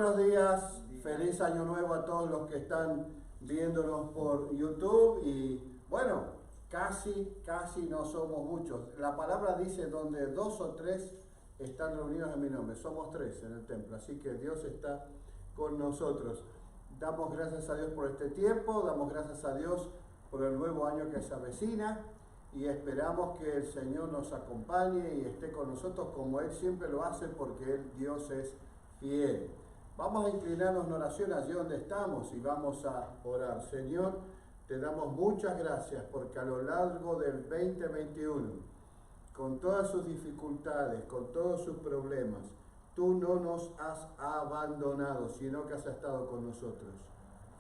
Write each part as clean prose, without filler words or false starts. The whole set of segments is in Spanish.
buenos días, feliz año nuevo a todos los que están viéndonos por YouTube y bueno, casi no somos muchos. La palabra dice donde 2 o 3 están reunidos en mi nombre, somos 3 en el templo, así que Dios está con nosotros. Damos gracias a Dios por este tiempo, damos gracias a Dios por el nuevo año que se avecina y esperamos que el Señor nos acompañe y esté con nosotros como Él siempre lo hace porque Dios es fiel. Vamos a inclinarnos en oración allí donde estamos y vamos a orar. Señor, te damos muchas gracias porque a lo largo del 2021, con todas sus dificultades, con todos sus problemas, tú no nos has abandonado, sino que has estado con nosotros.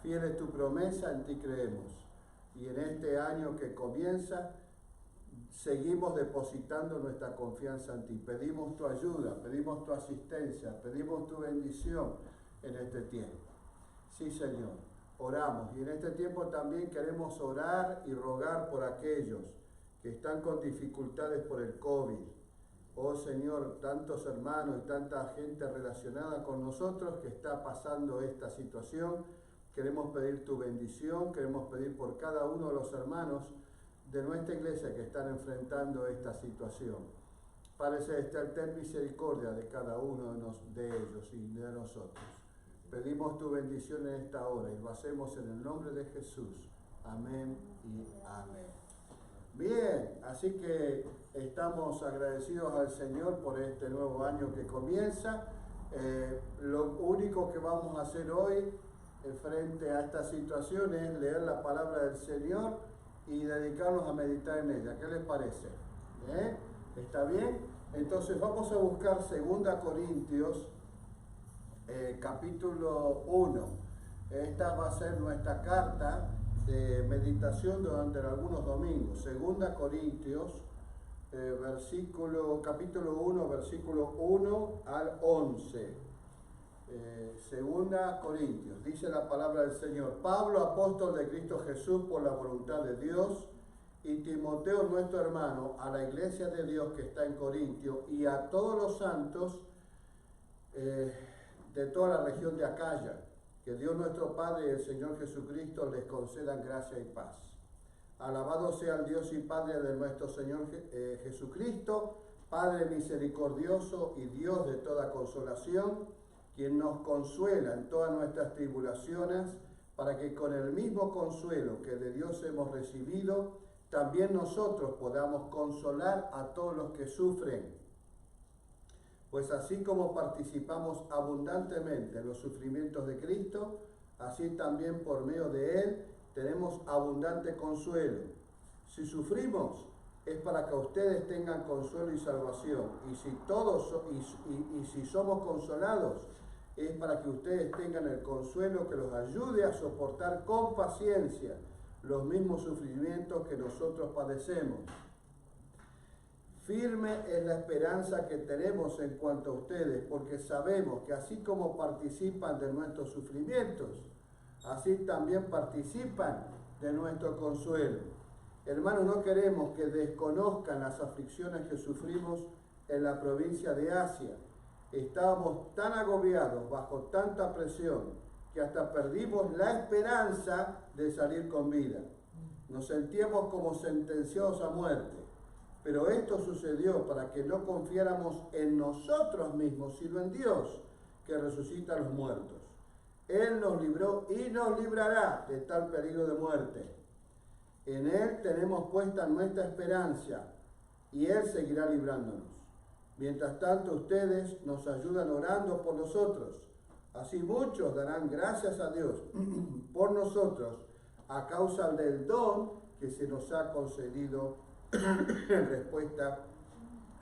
Fiel es tu promesa, en ti creemos. Y en este año que comienza, seguimos depositando nuestra confianza en ti. Pedimos tu ayuda, pedimos tu asistencia, pedimos tu bendición en este tiempo. Sí, Señor, oramos. Y en este tiempo también queremos orar y rogar por aquellos que están con dificultades por el COVID. Oh Señor, tantos hermanos y tanta gente relacionada con nosotros que está pasando esta situación. Queremos pedir tu bendición, queremos pedir por cada uno de los hermanos de nuestra iglesia que están enfrentando esta situación. Padre Celestial, ten misericordia de cada uno de ellos y de nosotros. Pedimos tu bendición en esta hora y lo hacemos en el nombre de Jesús. Amén y amén. Bien, así que estamos agradecidos al Señor por este nuevo año que comienza. Lo único que vamos a hacer hoy frente a esta situación es leer la palabra del Señor y dedicarnos a meditar en ella. ¿Qué les parece? ¿Está bien? Entonces vamos a buscar 2 Corintios capítulo 1. Esta va a ser nuestra carta de meditación durante algunos domingos. 2 Corintios capítulo 1, versículo 1 al 11. 2 Corintios, dice la palabra del Señor: Pablo, apóstol de Cristo Jesús por la voluntad de Dios, y Timoteo, nuestro hermano, a la iglesia de Dios que está en Corintio, y a todos los santos de toda la región de Acaya, que Dios nuestro Padre y el Señor Jesucristo les concedan gracia y paz. Alabado sea el Dios y Padre de nuestro Señor Jesucristo, Padre misericordioso y Dios de toda consolación, quien nos consuela en todas nuestras tribulaciones, para que con el mismo consuelo que de Dios hemos recibido, también nosotros podamos consolar a todos los que sufren. Pues así como participamos abundantemente en los sufrimientos de Cristo, así también por medio de Él tenemos abundante consuelo. Si sufrimos, es para que ustedes tengan consuelo y salvación. Y si somos consolados, es para que ustedes tengan el consuelo que los ayude a soportar con paciencia los mismos sufrimientos que nosotros padecemos. Firme es la esperanza que tenemos en cuanto a ustedes, porque sabemos que así como participan de nuestros sufrimientos, así también participan de nuestro consuelo. Hermanos, no queremos que desconozcan las aflicciones que sufrimos en la provincia de Asia. Estábamos tan agobiados bajo tanta presión que hasta perdimos la esperanza de salir con vida. Nos sentíamos como sentenciados a muerte. Pero esto sucedió para que no confiáramos en nosotros mismos, sino en Dios, que resucita a los muertos. Él nos libró y nos librará de tal peligro de muerte. En Él tenemos puesta nuestra esperanza y Él seguirá librándonos. Mientras tanto, ustedes nos ayudan orando por nosotros. Así muchos darán gracias a Dios por nosotros a causa del don que se nos ha concedido en respuesta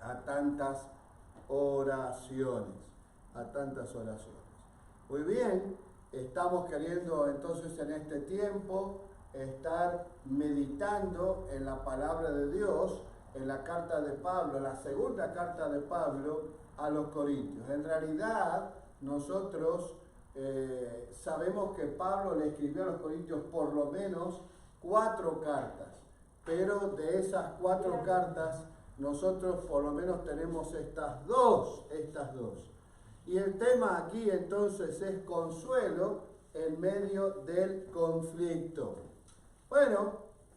a tantas oraciones. Muy bien, estamos queriendo entonces en este tiempo estar meditando en la palabra de Dios, en la carta de Pablo, la segunda carta de Pablo a los Corintios. En realidad, nosotros sabemos que Pablo le escribió a los Corintios por lo menos 4 cartas, pero de esas 4 cartas nosotros por lo menos tenemos estas dos. Y el tema aquí entonces es consuelo en medio del conflicto. Bueno,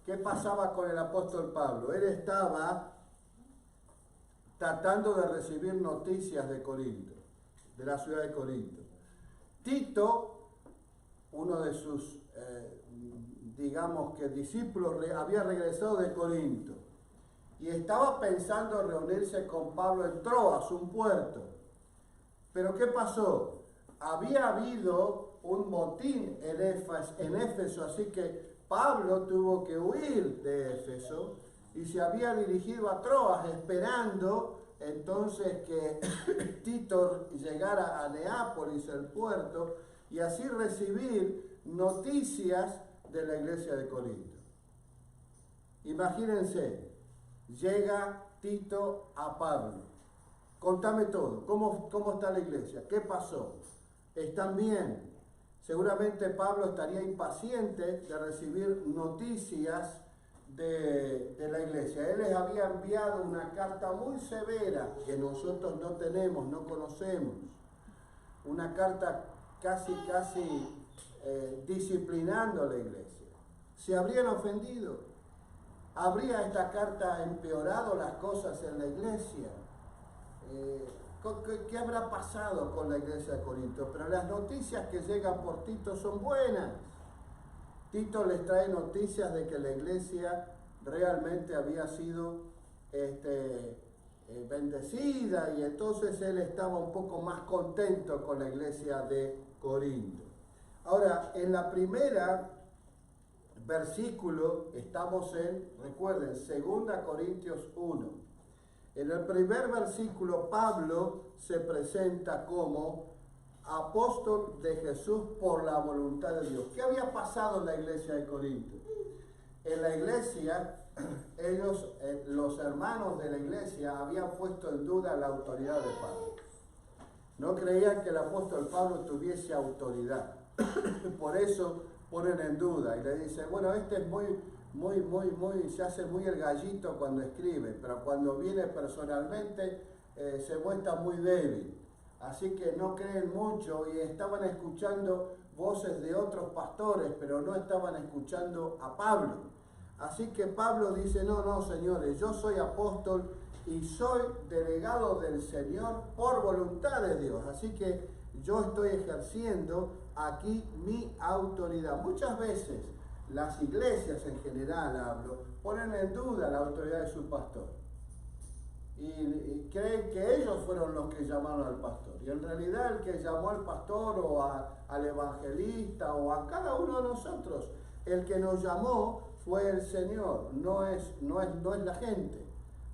¿qué pasaba con el apóstol Pablo? Él estaba tratando de recibir noticias de Corinto, de la ciudad de Corinto. Tito, uno de sus, digamos que discípulos, había regresado de Corinto y estaba pensando en reunirse con Pablo en Troas, un puerto. Pero ¿qué pasó? Había habido un motín en Éfeso, así que Pablo tuvo que huir de Éfeso y se había dirigido a Troas esperando entonces que Tito llegara a Neápolis, el puerto, y así recibir noticias de la iglesia de Corinto. Imagínense, llega Tito a Pablo. Contame todo, ¿cómo está la iglesia? ¿Qué pasó? ¿Están bien? Seguramente Pablo estaría impaciente de recibir noticias de la iglesia. Él les había enviado una carta muy severa que nosotros no tenemos, no conocemos. Una carta casi disciplinando a la iglesia. ¿Se habrían ofendido? ¿Habría esta carta empeorado las cosas en la iglesia? ¿Qué habrá pasado con la iglesia de Corinto? Pero las noticias que llegan por Tito son buenas. Tito les trae noticias de que la iglesia realmente había sido bendecida, y entonces él estaba un poco más contento con la iglesia de Corinto. Ahora, en la primera versículo estamos recuerden, 2 Corintios 1. En el primer versículo, Pablo se presenta como apóstol de Jesús por la voluntad de Dios. ¿Qué había pasado en la iglesia de Corinto? En la iglesia, ellos, los hermanos de la iglesia, habían puesto en duda la autoridad de Pablo. No creían que el apóstol Pablo tuviese autoridad. Por eso ponen en duda y le dicen, bueno, este es se hace muy el gallito cuando escribe, pero cuando viene personalmente se muestra muy débil. Así que no creen mucho, y estaban escuchando voces de otros pastores, pero no estaban escuchando a Pablo. Así que Pablo dice, no, señores, yo soy apóstol y soy delegado del Señor por voluntad de Dios. Así que yo estoy ejerciendo aquí mi autoridad. Muchas veces las iglesias en general, ponen en duda la autoridad de su pastor. Y creen que ellos fueron los que llamaron al pastor. Y en realidad el que llamó al pastor o al evangelista o a cada uno de nosotros, el que nos llamó fue el Señor, no es la gente.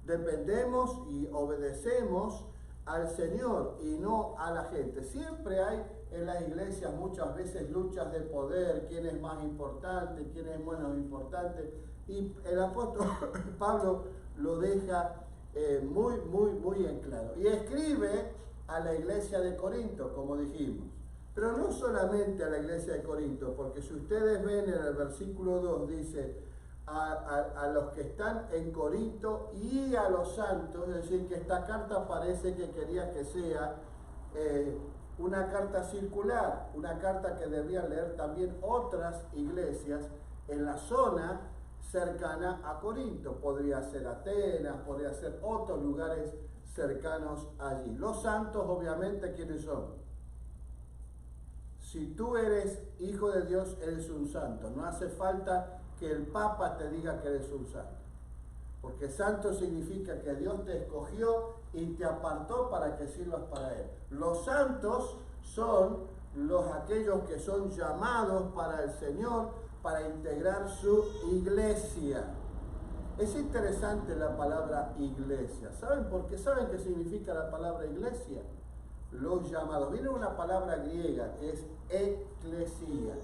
Dependemos y obedecemos al Señor y no a la gente. Siempre hay en las iglesias muchas veces luchas de poder, quién es más importante, quién es menos importante. Y el apóstol Pablo lo deja muy en claro. Y escribe a la iglesia de Corinto, como dijimos. Pero no solamente a la iglesia de Corinto, porque si ustedes ven en el versículo 2 dice a los que están en Corinto y a los santos, es decir, que esta carta parece que quería que sea una carta circular, una carta que debían leer también otras iglesias en la zona cercana a Corinto. Podría ser Atenas, podría ser otros lugares cercanos allí. Los santos, obviamente, ¿quiénes son? Si tú eres hijo de Dios, eres un santo. No hace falta que el Papa te diga que eres un santo. Porque santo significa que Dios te escogió y te apartó para que sirvas para Él. Los santos son aquellos que son llamados para el Señor, para integrar su iglesia. Es interesante la palabra iglesia. ¿Saben por qué? ¿Saben qué significa la palabra iglesia? Los llamados. Viene una palabra griega que es eclesia,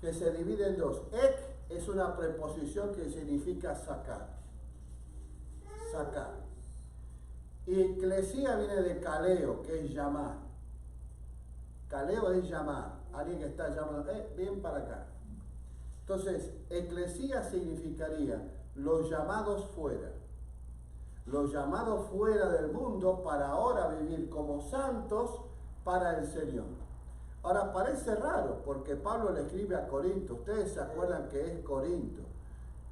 que se divide en dos. Ek es una preposición que significa sacar. Sacar. Y eclesia viene de kaleo, que es llamar. Kaleo es llamar. Alguien que está llamando, ven para acá. Entonces, eclesia significaría los llamados fuera. Los llamados fuera del mundo para ahora vivir como santos para el Señor. Ahora parece raro porque Pablo le escribe a Corinto. Ustedes se acuerdan que es Corinto.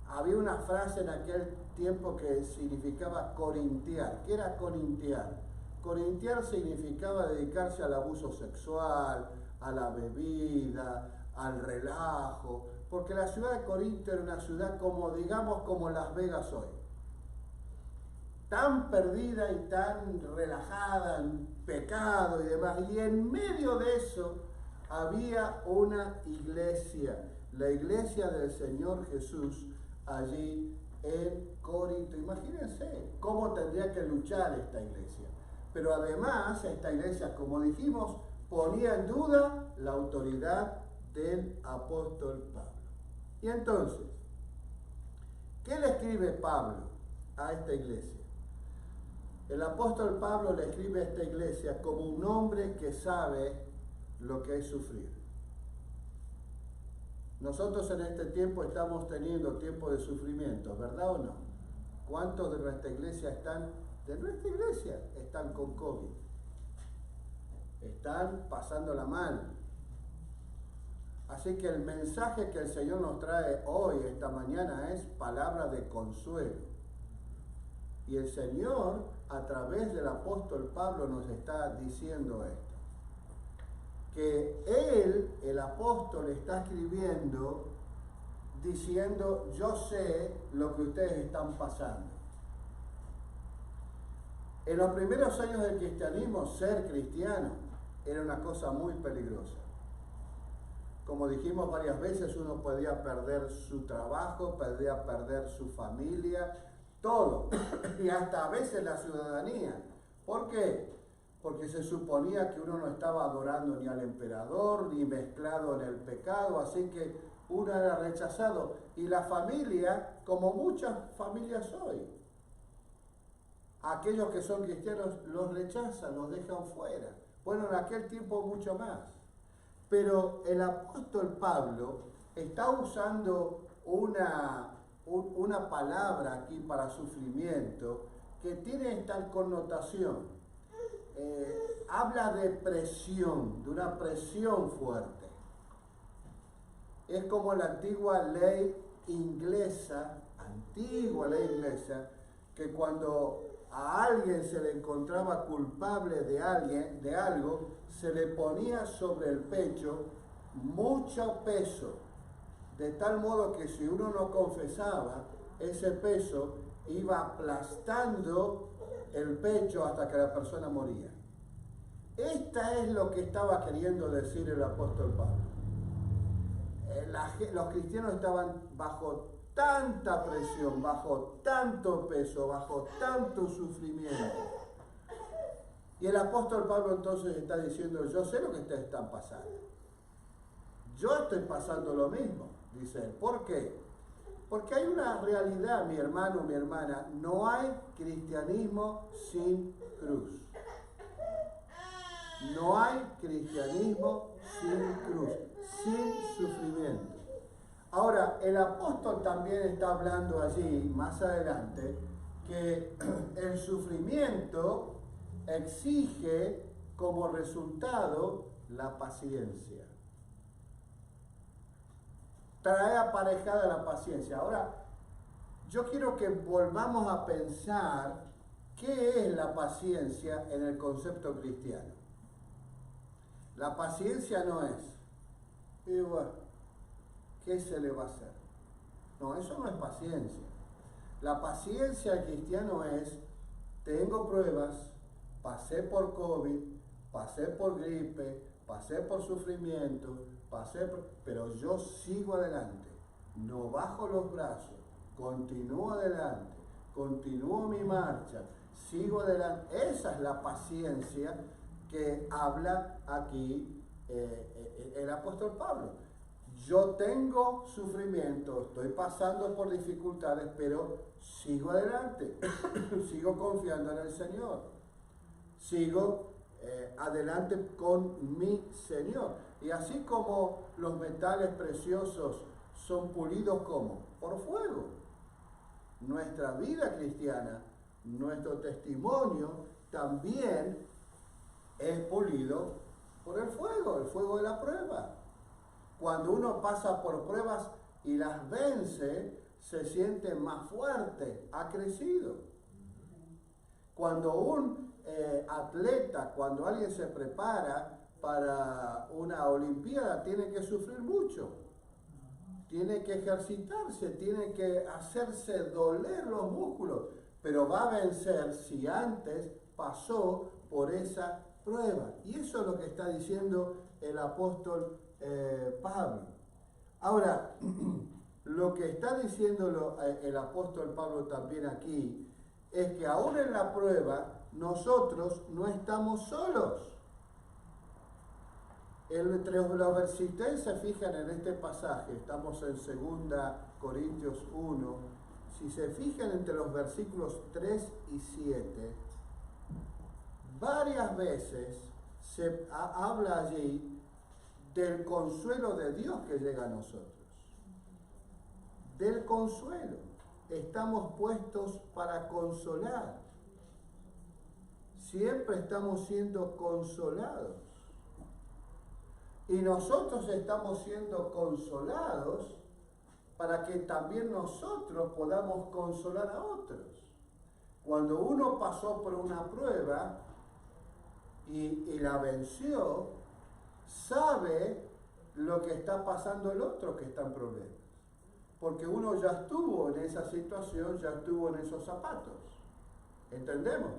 Había una frase en aquel tiempo que significaba corintiar. ¿Qué era corintiar? Corintiar significaba dedicarse al abuso sexual, a la bebida, al relajo, porque la ciudad de Corinto era una ciudad como, digamos, como Las Vegas hoy. Tan perdida y tan relajada en pecado y demás. Y en medio de eso había una iglesia, la iglesia del Señor Jesús, allí en Corinto. Imagínense cómo tendría que luchar esta iglesia. Pero además, esta iglesia, como dijimos, ponía en duda la autoridad del apóstol Pablo. Y entonces, ¿qué le escribe Pablo a esta iglesia? El apóstol Pablo le escribe a esta iglesia como un hombre que sabe lo que es sufrir. Nosotros en este tiempo estamos teniendo tiempo de sufrimiento, ¿verdad o no? ¿Cuántos de nuestra iglesia están con COVID? Están pasándola mal. Así que el mensaje que el Señor nos trae hoy, esta mañana, es palabra de consuelo. Y el Señor, a través del apóstol Pablo, nos está diciendo esto. Que él, el apóstol, está escribiendo diciendo, yo sé lo que ustedes están pasando. En los primeros años del cristianismo, ser cristiano era una cosa muy peligrosa. Como dijimos varias veces, uno podía perder su trabajo, podía perder su familia, todo, y hasta a veces la ciudadanía. ¿Por qué? Porque se suponía que uno no estaba adorando ni al emperador, ni mezclado en el pecado, así que uno era rechazado. Y la familia, como muchas familias hoy, aquellos que son cristianos los rechazan, los dejan fuera. Bueno, en aquel tiempo mucho más. Pero el apóstol Pablo está usando una palabra aquí para sufrimiento que tiene tal connotación. Habla de presión, de una presión fuerte. Es como la antigua ley inglesa, que cuando a alguien se le encontraba culpable de algo, se le ponía sobre el pecho mucho peso, de tal modo que si uno no confesaba, ese peso iba aplastando el pecho hasta que la persona moría. Esta es lo que estaba queriendo decir el apóstol Pablo. Los cristianos estaban bajo tanta presión, bajo tanto peso, bajo tanto sufrimiento. Y el apóstol Pablo entonces está diciendo, yo sé lo que ustedes están pasando. Yo estoy pasando lo mismo, dice él. ¿Por qué? Porque hay una realidad, mi hermano, mi hermana, no hay cristianismo sin cruz. No hay cristianismo sin cruz, sin sufrimiento. Ahora, el apóstol también está hablando allí, más adelante, que el sufrimiento exige como resultado la paciencia. Trae aparejada la paciencia. Ahora, yo quiero que volvamos a pensar qué es la paciencia en el concepto cristiano. La paciencia no es, y bueno, ¿qué se le va a hacer? No, eso no es paciencia. La paciencia al cristiano es, tengo pruebas, pasé por COVID, pasé por gripe, pasé por sufrimiento, pero yo sigo adelante, no bajo los brazos, continúo adelante, continúo mi marcha, sigo adelante. Esa es la paciencia que habla aquí el apóstol Pablo. Yo tengo sufrimiento, estoy pasando por dificultades, pero sigo adelante, sigo confiando en el Señor, sigo adelante con mi Señor. Y así como los metales preciosos son pulidos, ¿cómo? Por fuego. Nuestra vida cristiana, nuestro testimonio también es pulido Por el fuego de la prueba. Cuando uno pasa por pruebas y las vence, se siente más fuerte, ha crecido. Cuando un atleta, cuando alguien se prepara para una olimpiada, tiene que sufrir mucho. Tiene que ejercitarse, tiene que hacerse doler los músculos, pero va a vencer si antes pasó por esa prueba. Y eso es lo que está diciendo el apóstol Pablo. Ahora, lo que está diciendo el apóstol Pablo también aquí es que aún en la prueba nosotros no estamos solos. Entre los, si ustedes se fijan en este pasaje, estamos en 2 Corintios 1, si se fijan entre los versículos 3 y 7, varias veces se habla allí del consuelo de Dios que llega a nosotros. Del consuelo. Estamos puestos para consolar. Siempre estamos siendo consolados. Y nosotros estamos siendo consolados para que también nosotros podamos consolar a otros. Cuando uno pasó por una prueba y la venció, sabe lo que está pasando el otro que está en problemas. Porque uno ya estuvo en esa situación, ya estuvo en esos zapatos. ¿Entendemos?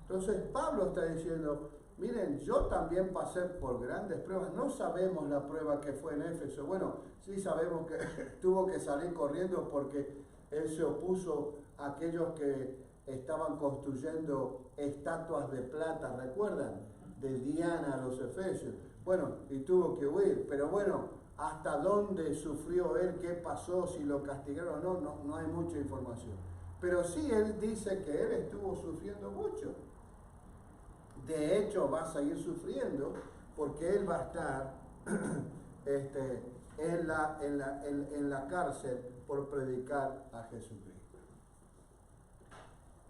Entonces Pablo está diciendo, miren, yo también pasé por grandes pruebas. No sabemos la prueba que fue en Éfeso. Bueno, sí sabemos que tuvo que salir corriendo porque él se opuso a aquellos que estaban construyendo estatuas de plata, ¿recuerdan? De Diana a los efesios. Bueno, y tuvo que huir. Pero bueno, ¿hasta dónde sufrió él? ¿Qué pasó? ¿Si lo castigaron o no? No hay mucha información. Pero sí, él dice que él estuvo sufriendo mucho. De hecho, va a seguir sufriendo porque él va a estar en la cárcel por predicar a Jesucristo.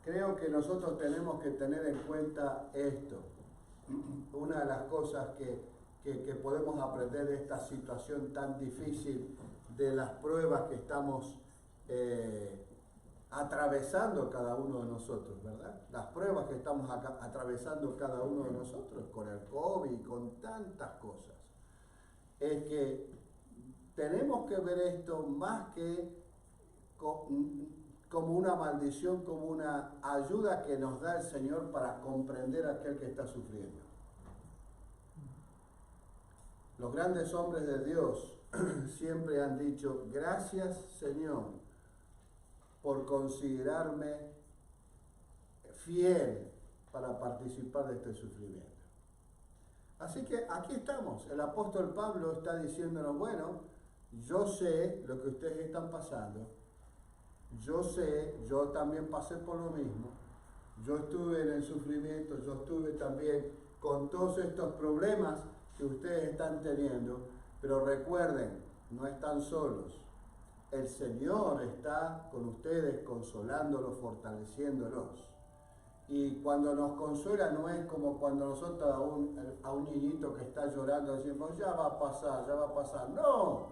Creo que nosotros tenemos que tener en cuenta esto. Una de las cosas que podemos aprender de esta situación tan difícil, de las pruebas que estamos atravesando cada uno de nosotros, ¿verdad? Las pruebas que estamos atravesando cada uno de nosotros con el COVID y con tantas cosas. Es que tenemos que ver esto más que como una maldición, como una ayuda que nos da el Señor para comprender a aquel que está sufriendo. Los grandes hombres de Dios siempre han dicho, gracias Señor por considerarme fiel para participar de este sufrimiento. Así que aquí estamos. El apóstol Pablo está diciéndonos, bueno, yo sé lo que ustedes están pasando. Yo sé, yo también pasé por lo mismo. Yo estuve en el sufrimiento, yo estuve también con todos estos problemas que ustedes están teniendo. Pero recuerden, no están solos. El Señor está con ustedes consolándolos, fortaleciéndolos. Y cuando nos consuela no es como cuando nosotros a un niñito que está llorando decimos, ya va a pasar, ya va a pasar. No,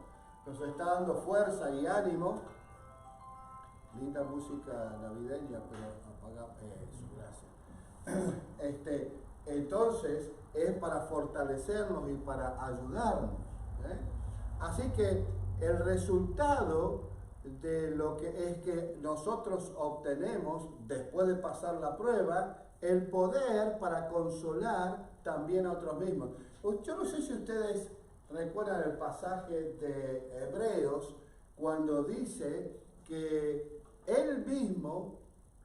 nos está dando fuerza y ánimo. Linda música navideña, pero apaga eso, gracias. Entonces es para fortalecernos y para ayudarnos. Así que el resultado de lo que es que nosotros obtenemos después de pasar la prueba, el poder para consolar también a otros mismos. Yo no sé si ustedes recuerdan el pasaje de Hebreos cuando dice que él mismo,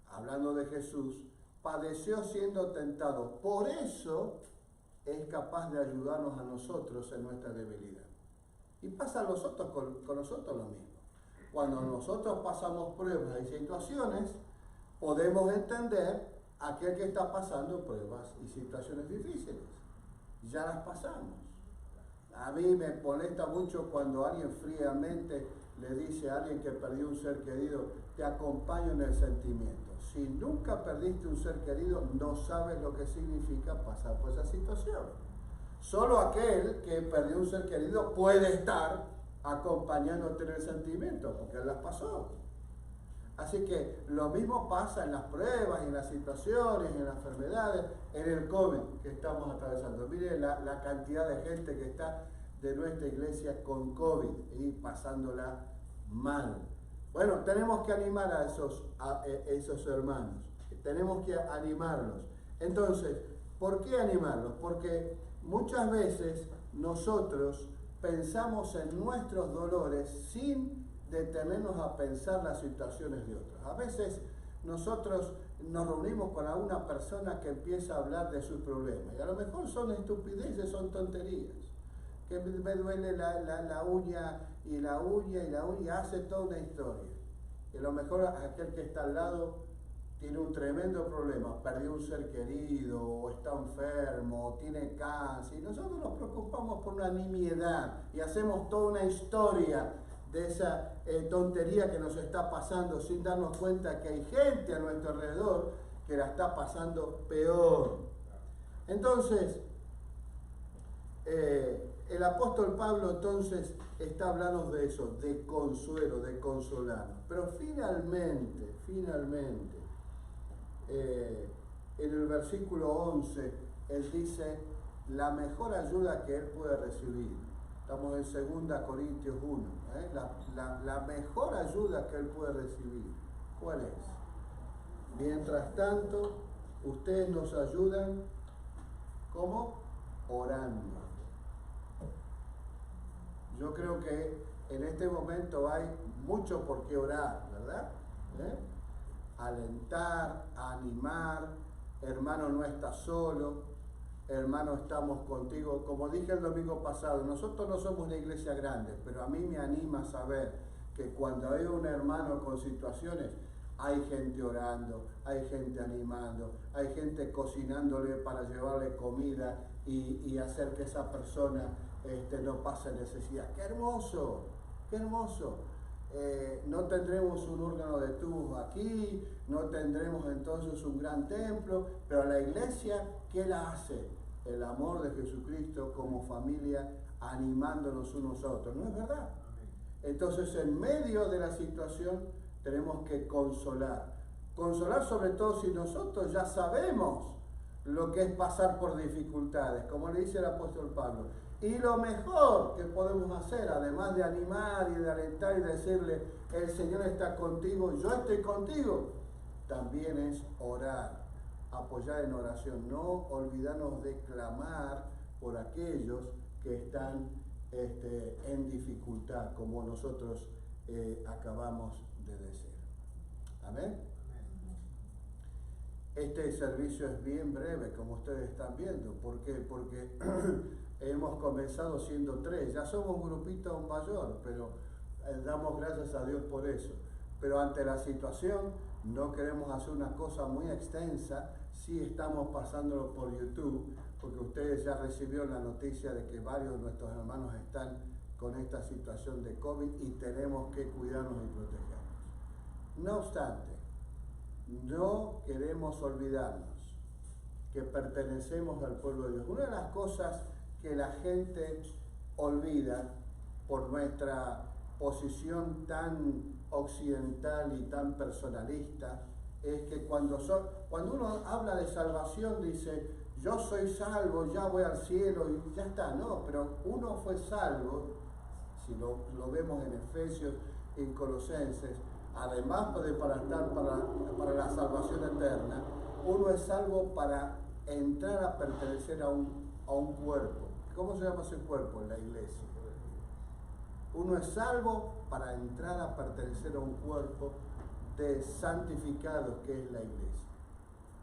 hablando de Jesús, padeció siendo tentado. Por eso es capaz de ayudarnos a nosotros en nuestra debilidad. Y pasa a nosotros con nosotros lo mismo. Cuando nosotros pasamos pruebas y situaciones, podemos entender a aquel que está pasando pruebas y situaciones difíciles. Ya las pasamos. A mí me molesta mucho cuando alguien fríamente le dice a alguien que perdió un ser querido, te acompaño en el sentimiento. Si nunca perdiste un ser querido, no sabes lo que significa pasar por esa situación. Solo aquel que perdió un ser querido puede estar acompañándote en el sentimiento, porque él las pasó. Así que lo mismo pasa en las pruebas, en las situaciones, en las enfermedades, en el COVID que estamos atravesando. Mire la cantidad de gente que está de nuestra iglesia con COVID y pasándola mal. Bueno, tenemos que animar a esos hermanos, tenemos que animarlos. Entonces, ¿por qué animarlos? Porque muchas veces nosotros pensamos en nuestros dolores sin detenernos a pensar las situaciones de otros. A veces nosotros nos reunimos con alguna persona que empieza a hablar de sus problemas y a lo mejor son estupideces, son tonterías. Que me duele la uña y la uña y la uña, y hace toda una historia. Y a lo mejor aquel que está al lado tiene un tremendo problema, perdió un ser querido, o está enfermo, o tiene cáncer, y nosotros nos preocupamos por una nimiedad y hacemos toda una historia de esa tontería que nos está pasando sin darnos cuenta que hay gente a nuestro alrededor que la está pasando peor. Entonces, el apóstol Pablo entonces está hablando de eso, de consuelo, de consolarnos. Pero finalmente, en el versículo 11, él dice la mejor ayuda que él puede recibir. Estamos en 2 Corintios 1. La mejor ayuda que él puede recibir. ¿Cuál es? Mientras tanto, ustedes nos ayudan, ¿cómo? Orando. Yo creo que en este momento hay mucho por qué orar, ¿verdad? Alentar, animar, hermano, no estás solo, hermano, estamos contigo. Como dije el domingo pasado, nosotros no somos una iglesia grande, pero a mí me anima saber que cuando hay un hermano con situaciones, hay gente orando, hay gente animando, hay gente cocinándole para llevarle comida y hacer que esa persona no pase necesidad. ¡Qué hermoso! ¡Qué hermoso! No tendremos un órgano de tubos aquí, no tendremos entonces un gran templo, pero la iglesia, ¿qué la hace? El amor de Jesucristo como familia animándonos unos a otros, ¿no es verdad? Entonces, en medio de la situación tenemos que consolar. Consolar sobre todo si nosotros ya sabemos lo que es pasar por dificultades, como le dice el apóstol Pablo. Y lo mejor que podemos hacer, además de animar y de alentar y decirle, el Señor está contigo, yo estoy contigo, también es orar, apoyar en oración, no olvidarnos de clamar por aquellos que están en dificultad, como nosotros acabamos de decir. Amén. Este servicio es bien breve, como ustedes están viendo. ¿Por qué? Porque hemos comenzado siendo 3. Ya somos un grupito mayor, pero damos gracias a Dios por eso. Pero ante la situación no queremos hacer una cosa muy extensa. Sí estamos pasándolo por YouTube, porque ustedes ya recibieron la noticia de que varios de nuestros hermanos están con esta situación de COVID y tenemos que cuidarnos y protegernos. No obstante, no queremos olvidarnos que pertenecemos al pueblo de Dios. Una de las cosas que la gente olvida por nuestra posición tan occidental y tan personalista es que cuando uno habla de salvación dice, yo soy salvo, ya voy al cielo y ya está. No, pero uno fue salvo, si lo vemos en Efesios, en Colosenses, además de para la salvación eterna, uno es salvo para entrar a pertenecer a un cuerpo. ¿Cómo se llama ese cuerpo? En la iglesia. Uno es salvo para entrar a pertenecer a un cuerpo de santificados que es la iglesia.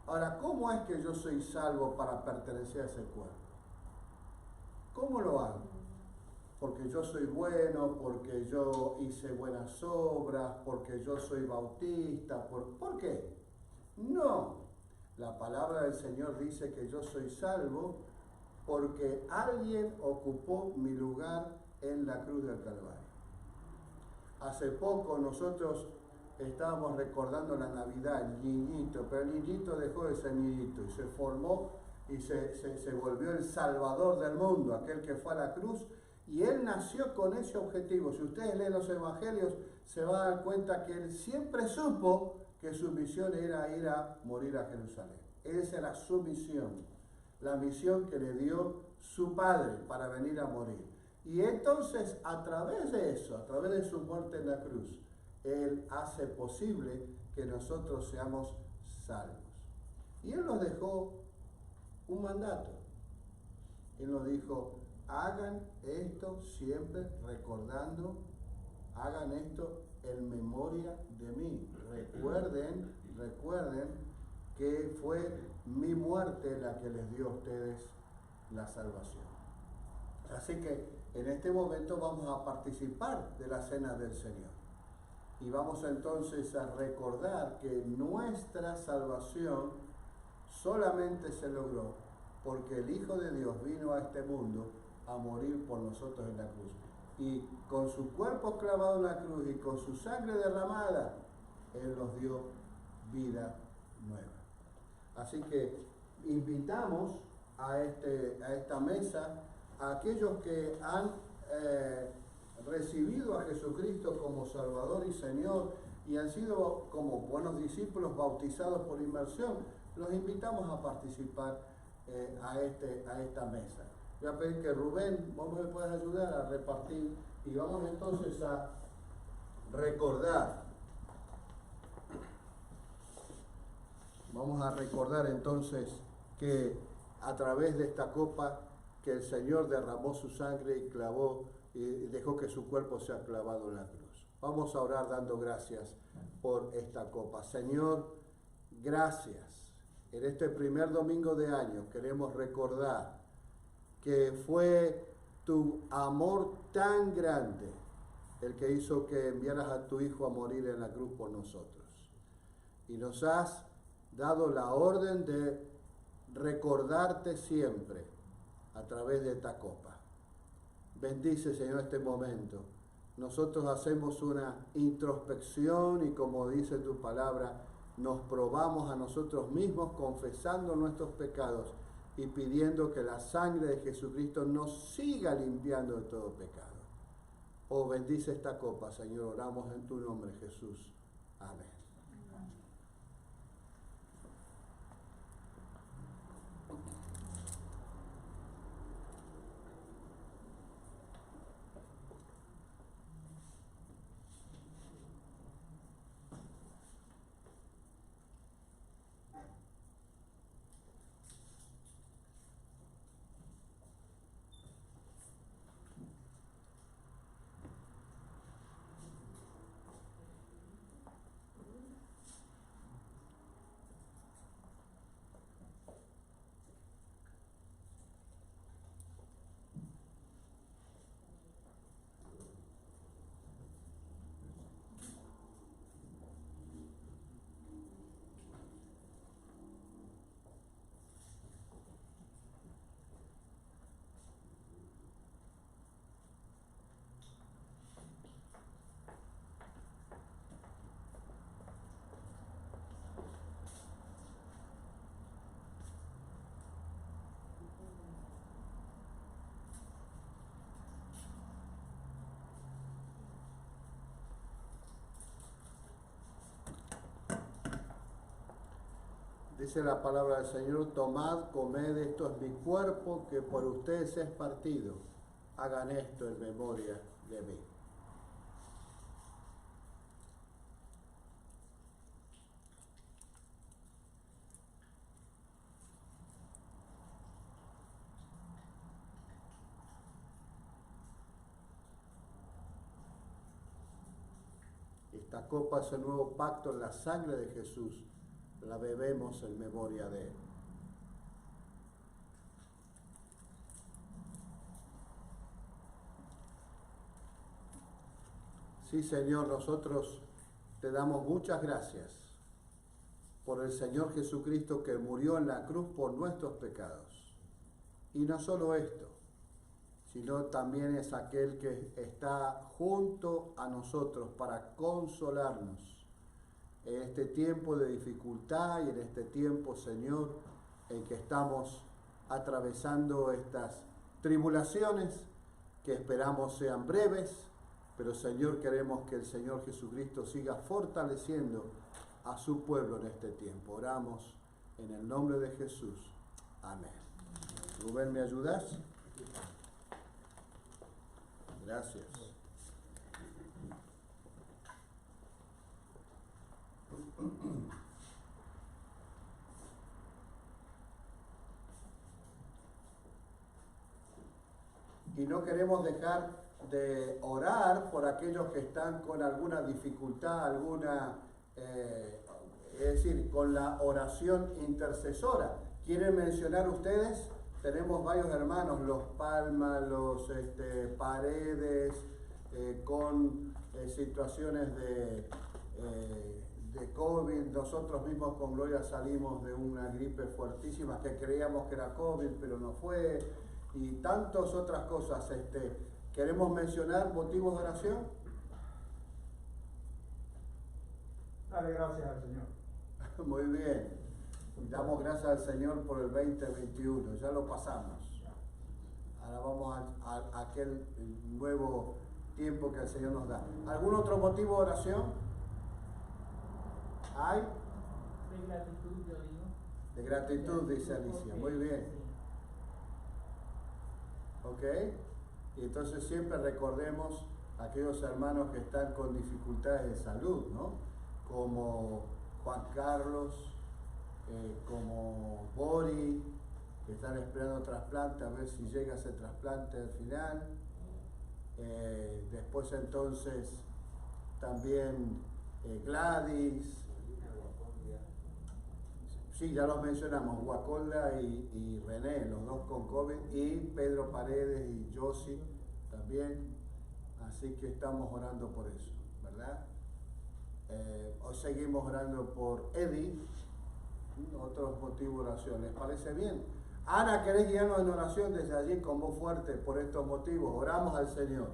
Ahora, ¿cómo es que yo soy salvo para pertenecer a ese cuerpo? ¿Cómo lo hago? Porque yo soy bueno, porque yo hice buenas obras, porque yo soy bautista. ¿Por qué? No. La palabra del Señor dice que yo soy salvo porque alguien ocupó mi lugar en la cruz del Calvario. Hace poco nosotros estábamos recordando la Navidad, el niñito, pero el niñito dejó de ser niñito y se formó y se volvió el Salvador del mundo, aquel que fue a la cruz, y Él nació con ese objetivo. Si ustedes leen los evangelios, se van a dar cuenta que Él siempre supo que su misión era ir a morir a Jerusalén. Esa era su misión, la misión que le dio su Padre para venir a morir. Y entonces, a través de eso, a través de su muerte en la cruz, Él hace posible que nosotros seamos salvos. Y Él nos dejó un mandato. Él nos dijo, hagan esto siempre recordando, hagan esto en memoria de mí. Recuerden que fue mi muerte la que les dio a ustedes la salvación. Así que en este momento vamos a participar de la cena del Señor. Y vamos entonces a recordar que nuestra salvación solamente se logró porque el Hijo de Dios vino a este mundo a morir por nosotros en la cruz. Y con su cuerpo clavado en la cruz y con su sangre derramada, Él nos dio vida nueva. Así que invitamos a esta mesa a aquellos que han recibido a Jesucristo como Salvador y Señor y han sido como buenos discípulos bautizados por inmersión. Los invitamos a participar a esta mesa. Voy a pedir que Rubén, vos me puedes ayudar a repartir y vamos entonces a recordar. Vamos a recordar entonces que a través de esta copa que el Señor derramó su sangre y clavó y dejó que su cuerpo sea clavado en la cruz. Vamos a orar dando gracias por esta copa. Señor, gracias. En este primer domingo de año queremos recordar que fue tu amor tan grande el que hizo que enviaras a tu Hijo a morir en la cruz por nosotros. Y nos has dado la orden de recordarte siempre a través de esta copa. Bendice, Señor, este momento. Nosotros hacemos una introspección y, como dice tu palabra, nos probamos a nosotros mismos confesando nuestros pecados y pidiendo que la sangre de Jesucristo nos siga limpiando de todo pecado. Oh, bendice esta copa, Señor. Oramos en tu nombre, Jesús. Amén. Dice la palabra del Señor, tomad, comed, esto es mi cuerpo que por ustedes es partido. Hagan esto en memoria de mí. Esta copa es el nuevo pacto en la sangre de Jesús. La bebemos en memoria de Él. Sí, Señor, nosotros te damos muchas gracias por el Señor Jesucristo que murió en la cruz por nuestros pecados. Y no solo esto, sino también es aquel que está junto a nosotros para consolarnos en este tiempo de dificultad y en este tiempo, Señor, en que estamos atravesando estas tribulaciones que esperamos sean breves, pero Señor, queremos que el Señor Jesucristo siga fortaleciendo a su pueblo en este tiempo. Oramos en el nombre de Jesús. Amén. Rubén, ¿me ayudas? Gracias. Y no queremos dejar de orar por aquellos que están con alguna dificultad, es decir, con la oración intercesora. ¿Quieren mencionar ustedes? Tenemos varios hermanos, los Palma, los Paredes, con situaciones de COVID. Nosotros mismos con Gloria salimos de una gripe fuertísima que creíamos que era COVID, pero no fue. Y tantas otras cosas. ¿Queremos mencionar motivos de oración? Dale gracias al Señor. Muy bien. Damos gracias al Señor por el 2021. Ya lo pasamos. Ahora vamos a aquel nuevo tiempo que el Señor nos da. ¿Algún otro motivo de oración? ¿Hay? De gratitud, yo digo. De gratitud, dice Alicia. Muy bien. ¿Ok? Y entonces siempre recordemos a aquellos hermanos que están con dificultades de salud, ¿no? Como Juan Carlos, como Bori, que están esperando trasplante, a ver si llega ese trasplante al final. Después entonces también Gladys. Sí, ya los mencionamos, Guacolda y René, los dos con COVID, y Pedro Paredes y Josie también. Así que estamos orando por eso, ¿verdad? Hoy seguimos orando por Eddie, otros motivos de oración. ¿Les parece bien? Ana, ¿querés guiarnos en oración desde allí con voz fuerte por estos motivos? Oramos al Señor.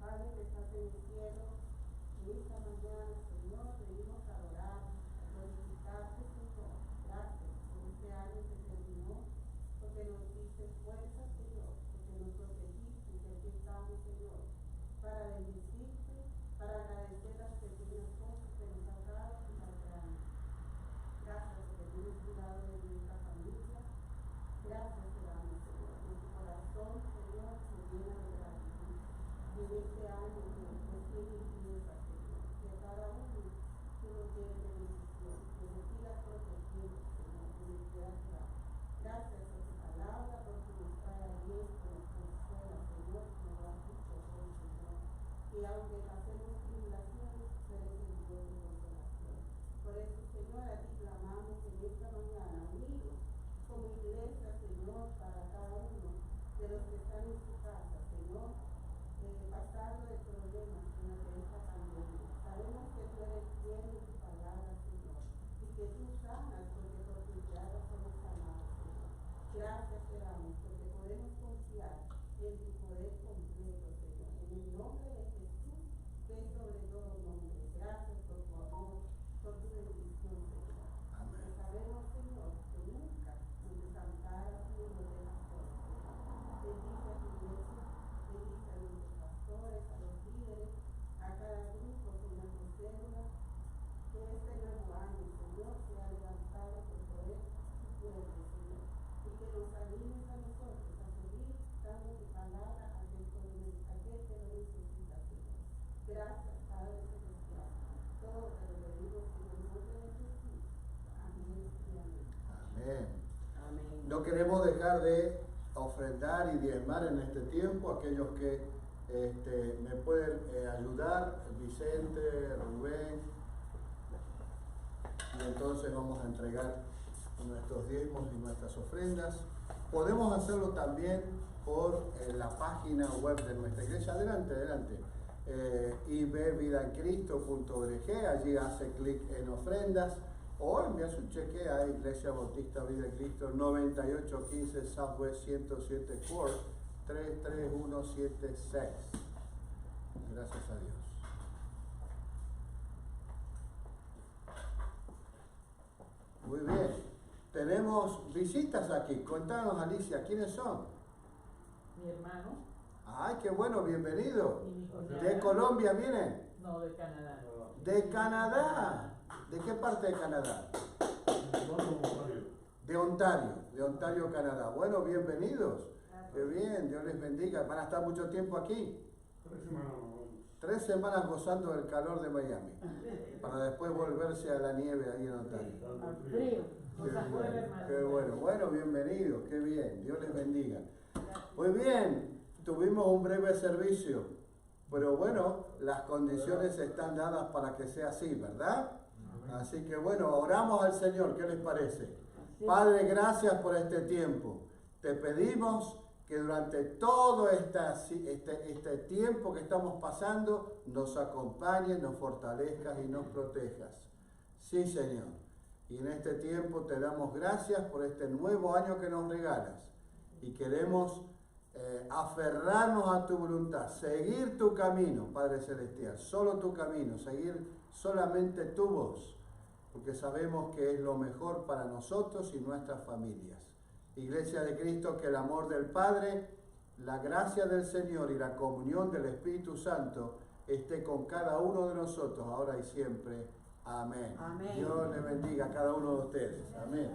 Padre que estás en el cielo, en esta mañana, Señor, venimos a adorar, a glorificarte, Señor. Gracias por este año que terminó, porque nos diste fuerza, Señor, porque nos protegiste y que aquí estamos, Señor, para bendecirte, para agradecer las pequeñas cosas que nos has dado y las grandes. Gracias porque tienes cuidado de nuestra familia. Gracias te damos, Señor. Nuestro corazón, Señor, se llena de gratitud. Y en este año que nos tiene limpieza, Señor, que cada uno tú lo tienes de bendición, que nos sigas protegiendo, Señor, que nos quieras dar. Gracias a tu palabra, porque nos trae aliento, nos consuela, Señor, como lo has dicho hoy, Señor. Y aunque pasemos tribulaciones, tú eres el Dios de consolación. Por eso, Señor, a ti clamamos en esta mañana, unidos como iglesia, Señor, para cada uno de los que están en su casa, Señor, pasando de problemas durante esta pandemia. Sabemos que tú eres fiel en tu palabra, Señor, y que tú sanas, porque por tus llagas somos sanados, Señor. Gracias te damos, porque podemos confiar en tu poder completo, Señor, en el nombre de Jesús, que es sobre todo nombre. Gracias por tu amor, por tu bendición, Señor. Amén. Y sabemos, Señor, que nunca nos desamparas ni nos dejas solos, Señor. Bendice a tu iglesia, bendice a nuestros pastores, a los líderes, a cada grupo, Señor, de célula, que este nuevo año, Señor, sea levantado por poder y fuerte, Señor, y que nos animes a nosotros a seguir dando tu palabra a aquel que lo necesita, Señor. Gracias, Padre Celestial. Todo te lo pedimos en el nombre de Jesús. Amén y amén. Amén. Amén. No queremos dejar de ofrendar y diezmar en este tiempo. Aquellos que me pueden ayudar, Vicente, Rubén, y entonces vamos a entregar nuestros diezmos y nuestras ofrendas. Podemos hacerlo también por la página web de nuestra iglesia. Adelante. ibvidaencristo.org, allí hace clic en ofrendas o envía su cheque a Iglesia Bautista Vida en Cristo 9815 Southwest 107 Court 33176. Gracias a Dios. Muy bien. tenemos visitas aquí. Contanos, Alicia, ¿quiénes son? Mi hermano Ay, qué bueno, bienvenido. y mi cuñada. ¿De Colombia vienen? No, de Canadá. ¿De Canadá? ¿De qué parte de Canadá? De Ontario, Canadá. Bueno, bienvenidos. Qué bien, Dios les bendiga. ¿Van a estar mucho tiempo aquí? 3 semanas. 3 semanas gozando del calor de Miami, para después volverse a la nieve ahí en Ontario. Al frío. Qué Nos afuera, bueno, hermano. qué bueno. Bueno, bienvenidos, qué bien. Dios les bendiga. Muy bien, tuvimos un breve servicio, pero bueno, las condiciones están dadas para que sea así, ¿verdad? Así que bueno, oramos al Señor, ¿qué les parece? Padre, gracias por este tiempo. Te pedimos que durante todo este tiempo que estamos pasando nos acompañes, nos fortalezcas y nos protejas. Sí, Señor. Y en este tiempo te damos gracias por este nuevo año que nos regalas. Y queremos aferrarnos a tu voluntad, seguir tu camino, Padre Celestial, solo tu camino, seguir solamente tu voz, porque sabemos que es lo mejor para nosotros y nuestras familias. Iglesia de Cristo, que el amor del Padre, la gracia del Señor y la comunión del Espíritu Santo esté con cada uno de nosotros, ahora y siempre. Amén. Amén. Dios le bendiga a cada uno de ustedes. Amén.